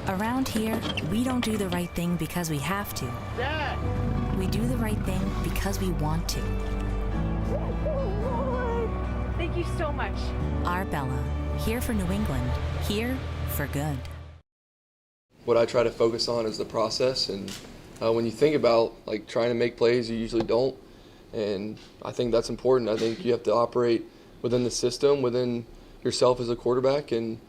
Around here, we don't do the right thing because we have to. Dad! We do the right thing because we want to. Thank you so much. Arbella, here for New England, here for good. What I try to focus on is the process, and when you think about like trying to make plays, you usually don't, and I think that's important. I think you have to operate within the system, within yourself as a quarterback, and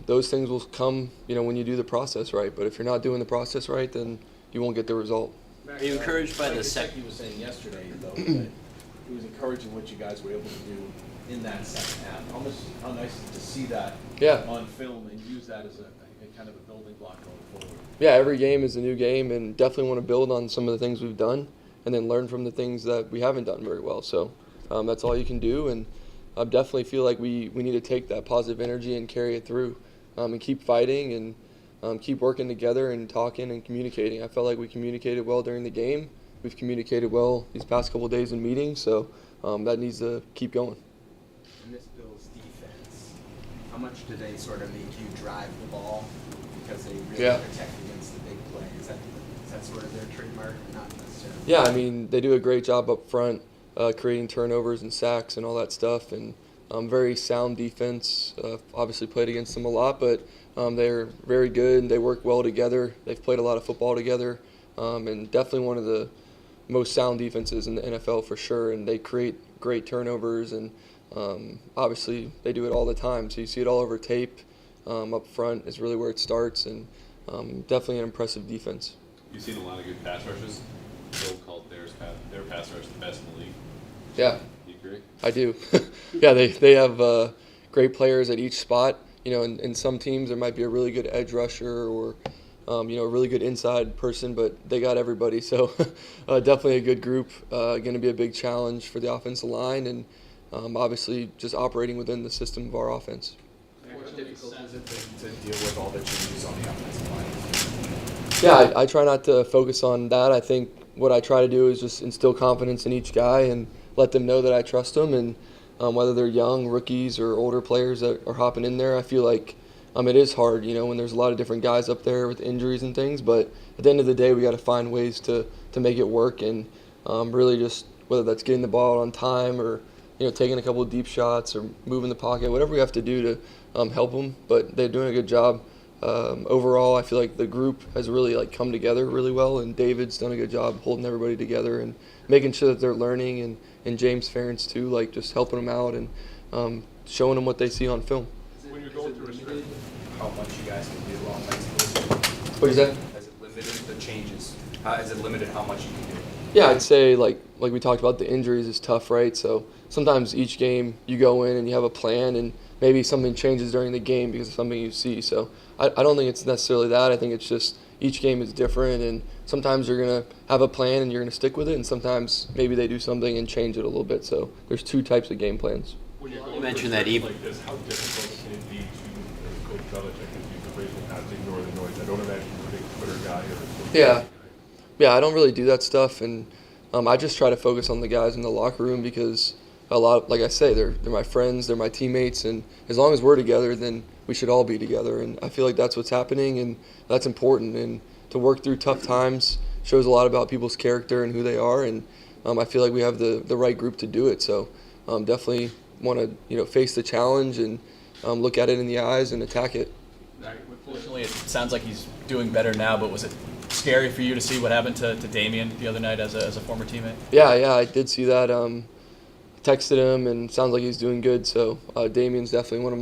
those things will come, when you do the process right. But if you're not doing the process right, then you won't get the result. Are you encouraged by the second? He was saying yesterday, though, that it was encouraging what you guys were able to do in that second half. How nice is it to see that on film and use that as a kind of a building block going forward? Yeah, every game is a new game, and definitely want to build on some of the things we've done, and then learn from the things that we haven't done very well. So that's all you can do, and I definitely feel like we need to take that positive energy and carry it through, and keep fighting and keep working together and talking and communicating. I felt like we communicated well during the game. We've communicated well these past couple of days in meetings, so that needs to keep going. In this Bills defense, how much do they sort of make you drive the ball because they really protect against the big play? Is that sort of their trademark or not necessarily? Yeah, I mean, they do a great job up front, creating turnovers and sacks and all that stuff, and very sound defense. Obviously played against them a lot, but they're very good. They work well together. They've played a lot of football together, and definitely one of the most sound defenses in the NFL for sure, and they create great turnovers, and obviously they do it all the time. So you see it all over tape. Up front is really where it starts, and definitely an impressive defense. You've seen a lot of good pass rushes. Bill called their pass rush the best in the league. Yeah. You agree? I do. Yeah, they have great players at each spot. In some teams there might be a really good edge rusher or a really good inside person, but they got everybody. So definitely a good group. Going to be a big challenge for the offensive line, and obviously just operating within the system of our offense. How difficult is it to deal with all the changes on the offensive line? Yeah, I try not to focus on that. I think what I try to do is just instill confidence in each guy and let them know that I trust them. And whether they're young, rookies, or older players that are hopping in there, I feel like it is hard, when there's a lot of different guys up there with injuries and things. But at the end of the day, we got to find ways to make it work, and really just whether that's getting the ball on time or taking a couple of deep shots or moving the pocket, whatever we have to do to help them. But they're doing a good job. Overall, I feel like the group has really come together really well, and David's done a good job holding everybody together and making sure that they're learning, and James Ferentz too, just helping them out and showing them what they see on film. When you're going through a stretch, How much you guys can do offensively? What is that? Has it limited the changes? Has it limited how much you can do? Yeah, I'd say like we talked about, the injuries is tough, right? So sometimes each game you go in and you have a plan, and maybe something changes during the game because of something you see. So I don't think it's necessarily that. I think it's just each game is different, and sometimes you're going to have a plan and you're going to stick with it, and sometimes maybe they do something and change it a little bit. So there's two types of game plans. You mentioned that even like this, how difficult can it be to, as Coach Belichick has used the phrase in the past, ignore the noise? I don't imagine you're a big Twitter guy or a social media guy. Yeah, I don't really do that stuff, and I just try to focus on the guys in the locker room because a lot, like I say, they're my friends, they're my teammates, and as long as we're together, then we should all be together. And I feel like that's what's happening, and that's important. And to work through tough times shows a lot about people's character and who they are, and I feel like we have the right group to do it. So definitely want to face the challenge and look at it in the eyes and attack it. Fortunately, it sounds like he's doing better now, but was it scary for you to see what happened to Damian the other night as a former teammate? Yeah, I did see that. Texted him, and sounds like he's doing good. So Damian's definitely one of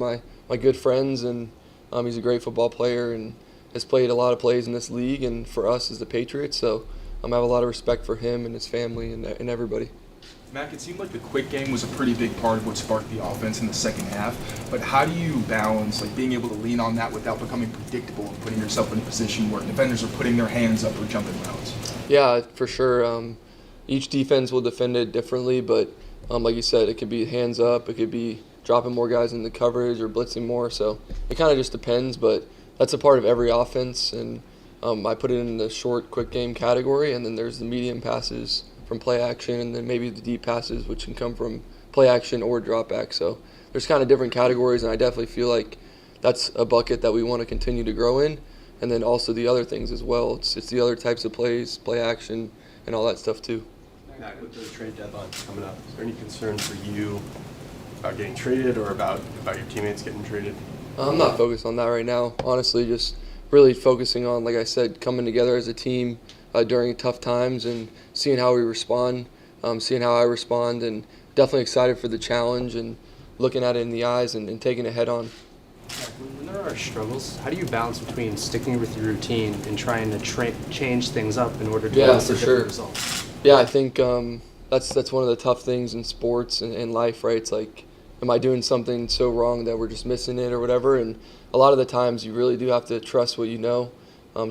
my good friends, and he's a great football player and has played a lot of plays in this league and for us as the Patriots. So I have a lot of respect for him and his family and everybody. Mac, it seemed like the quick game was a pretty big part of what sparked the offense in the second half, but how do you balance being able to lean on that without becoming predictable and putting yourself in a position where defenders are putting their hands up or jumping routes? Yeah, for sure. Each defense will defend it differently, but like you said, it could be hands up, it could be dropping more guys in the coverage or blitzing more, so it kind of just depends, but that's a part of every offense, and I put it in the short, quick game category, and then there's the medium passes from play action, and then maybe the deep passes, which can come from play action or drop back. So there's kind of different categories, and I definitely feel like that's a bucket that we want to continue to grow in. and then also the other things as well. It's the other types of plays, play action, and all that stuff too. Matt, with the trade deadline coming up, is there any concern for you about getting traded or about your teammates getting traded? I'm not focused on that right now. Honestly, just really focusing on, like I said, coming together as a team during tough times and seeing how we respond, seeing how I respond, and definitely excited for the challenge and looking at it in the eyes and taking it head on. When there are struggles, how do you balance between sticking with your routine and trying to change things up in order to elicit different results? Yeah, I think that's one of the tough things in sports and in life, right? It's like, am I doing something so wrong that we're just missing it or whatever? And a lot of the times you really do have to trust what you know,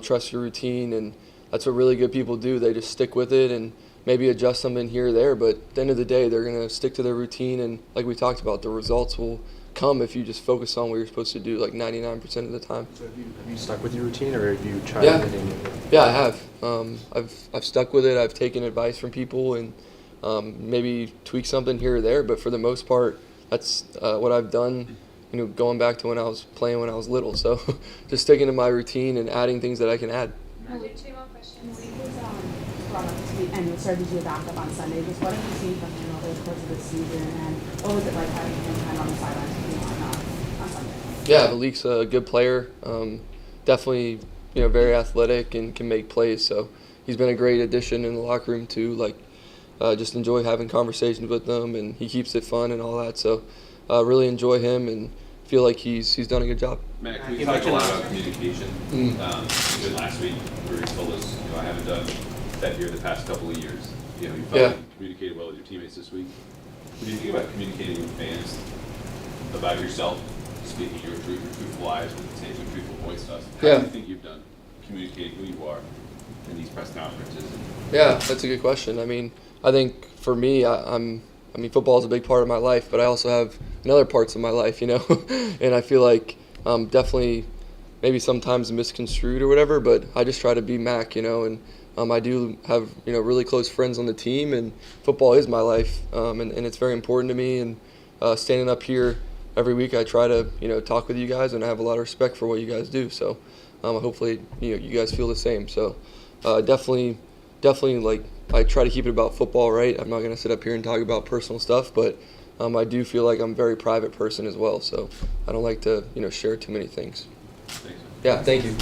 trust your routine, and that's what really good people do. They just stick with it and maybe adjust something here or there, but at the end of the day, they're going to stick to their routine, and like we talked about, the results will come if you just focus on what you're supposed to do like 99% of the time. So have you stuck with your routine, or have you tried anything new? Yeah, I have. I've stuck with it. I've taken advice from people and maybe tweaked something here or there, but for the most part, that's what I've done, going back to when I was playing when I was little. So just sticking to my routine and adding things that I can add. Two more questions. He was brought up this week and started to do a backup on Sunday. Just what have you seen from him over the course of the season, and what was it like having him kind of on the sidelines with you on Sunday? Yeah, Malik's a good player. Definitely, very athletic and can make plays. So he's been a great addition in the locker room too. Just enjoy having conversations with him, and he keeps it fun and all that. So really enjoy him and feel like he's done a good job. Matt, we talked a lot about communication. Even last week, where you told us, I haven't done that here the past couple of years. You probably communicated well with your teammates this week. What do you think about communicating with fans about yourself, speaking your truth, your truthful eyes, saying your truthful voice to us? How do you think you've done communicating who you are in these press conferences? Yeah, that's a good question. I think for me, football is a big part of my life, but I also have other parts of my life, and I feel like definitely maybe sometimes misconstrued or whatever, but I just try to be Mac, and I do have, really close friends on the team, and football is my life, and it's very important to me, and standing up here every week, I try to, talk with you guys, and I have a lot of respect for what you guys do, so hopefully, you guys feel the same, so definitely, I try to keep it about football, right? I'm not going to sit up here and talk about personal stuff, but I do feel like I'm a very private person as well, so I don't like to, share too many things. Thanks. Yeah, thank you.